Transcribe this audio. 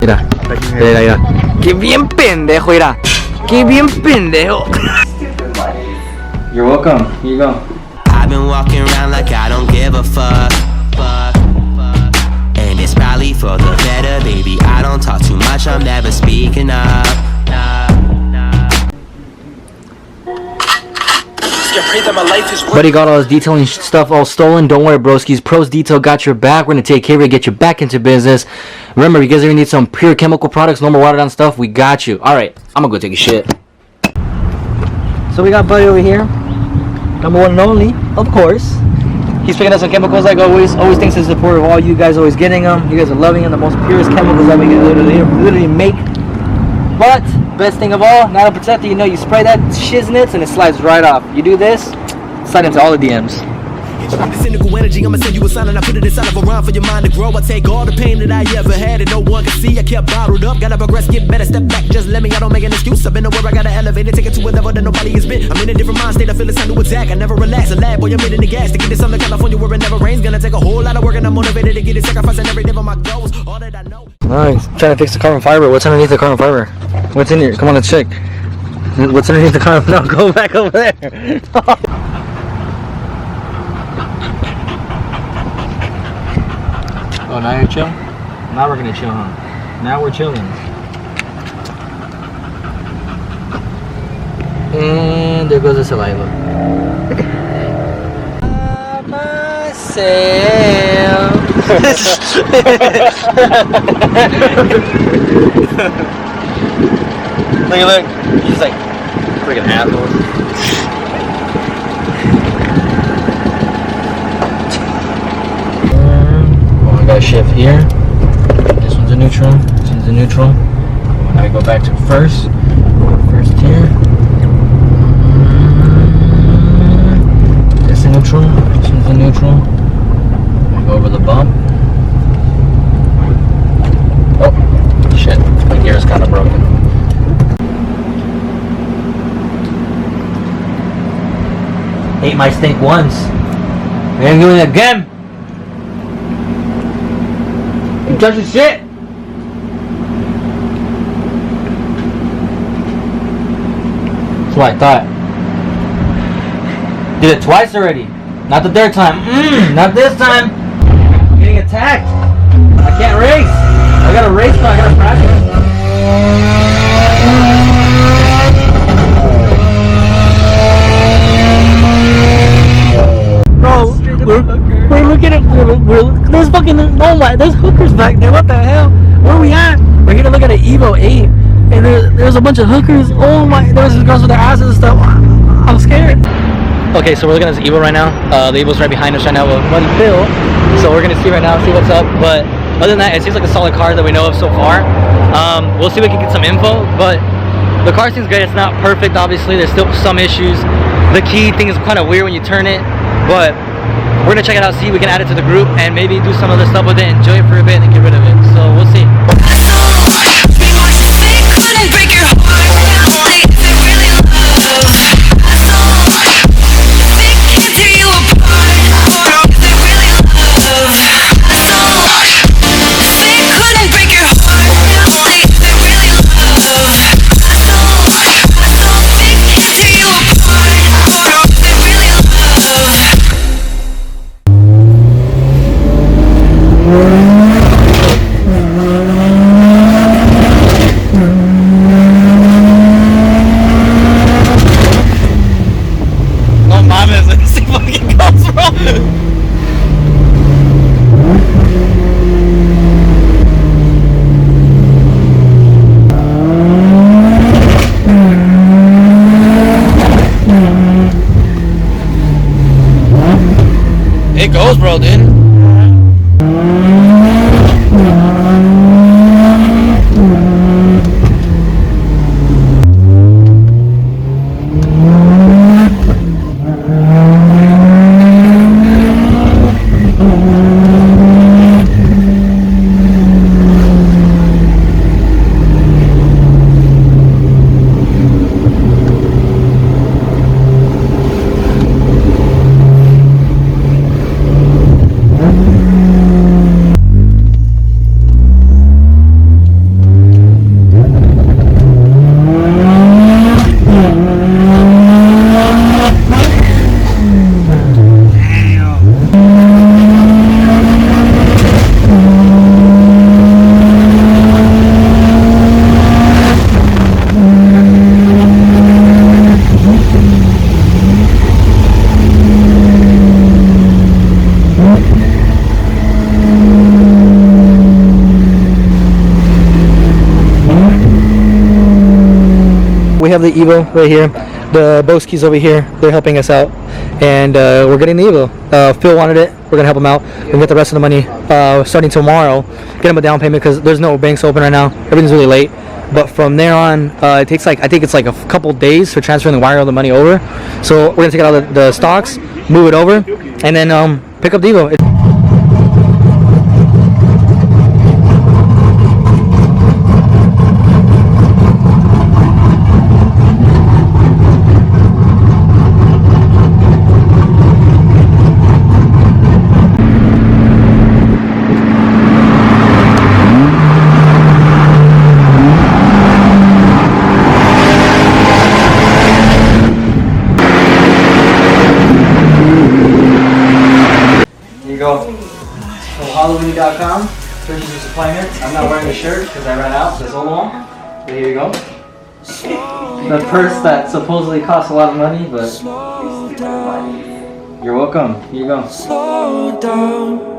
mira. Mira, mira. Qué bien pendejo, mira. Qué bien pendejo. You're welcome. Here you go. I've been walking around like I don't give a fuck. And it's probably for the better, baby. I don't talk too much, I'm never speaking up. Buddy got all his detailing stuff all stolen. Don't worry, broskies. Pros Detail got your back. We're gonna take care of it, get you back into business. Remember, you guys ever need some pure chemical products, no more watered down stuff, we got you. Alright, I'm gonna go take a shit. So we got Buddy over here. Number one and only, of course. He's picking up some chemicals like always. Always thanks to the support of all you guys, always getting them. You guys are loving them. The most purest chemicals that we can literally make. But best thing of all, now to protect it, you know, you spray that shiznits and it slides right off. You do this, slide into all the DMs. Cynical energy, I'ma send you a sign and I put it inside of a rhyme for your mind to grow. I take all the pain that I ever had and no one can see. I kept bottled up, gotta progress, get better, step back, just let me, I don't make an excuse. I've been to where I gotta elevate it, take it to a level that nobody has been. I'm in a different mind state, I feel it's time to attack. I never relax, a lad, boy, I'm in the gas. To get this something California where it never rains. Gonna take a whole lot of work and I'm motivated to get it, sacrificing every day of my goals. All that I know. Nice. Trying to fix the carbon fiber. What's underneath the carbon fiber? What's in here? Come on, let's check. What's underneath the carbon? No, go back over there. Oh, now you're chill? Now we're gonna chill, huh? Now we're chilling. And there goes the saliva. Myself. Look. She's like freaking asshole. Got a shift here. This one's a neutral. This one's a neutral. Now we go back to first. First here. This is a neutral. This one's a neutral. I go over the bump. Oh, shit. My gear is kind of broken. Ate my steak once. We ain't doing it again. You touch the shit! That's what I thought. Did it twice already. Not the third time. Not this time. I'm getting attacked. I can't race. I gotta race now. I gotta practice. Bro, we're looking at there's fucking oh my there's hookers back there. What the hell? Where are we at? We're gonna look at an Evo 8 and there's a bunch of hookers. Oh my, there's girls with their asses and stuff. I'm scared. Okay, so we're looking at this Evo right now. The Evo's right behind us right now with one Phil. So we're gonna see right now, see what's up. But other than that, it seems like a solid car that we know of so far. We'll see if we can get some info, but the car seems great. It's not perfect, obviously. There's still some issues. The key thing is kind of weird when you turn it, but we're gonna check it out, see if we can add it to the group and maybe do some other stuff with it, enjoy it for a bit and then get rid of it. So we'll see. It goes, bro, dude. We have the Evo right here. The Boski's over here. They're helping us out, and we're getting the Evo. Phil wanted it. We're gonna help him out. We're gonna get the rest of the money starting tomorrow. Get him a down payment because there's no banks open right now. Everything's really late. But from there on, it takes like, I think it's like a couple days for transferring the wire all the money over. So we're gonna take out the stocks, move it over, and then pick up the Evo. Go. So Halloween.com, purchase your supply here. I'm not wearing a shirt because I ran out. That's all long. But here you go. The purse that supposedly costs a lot of money, but you're welcome. Here you go. Slow down.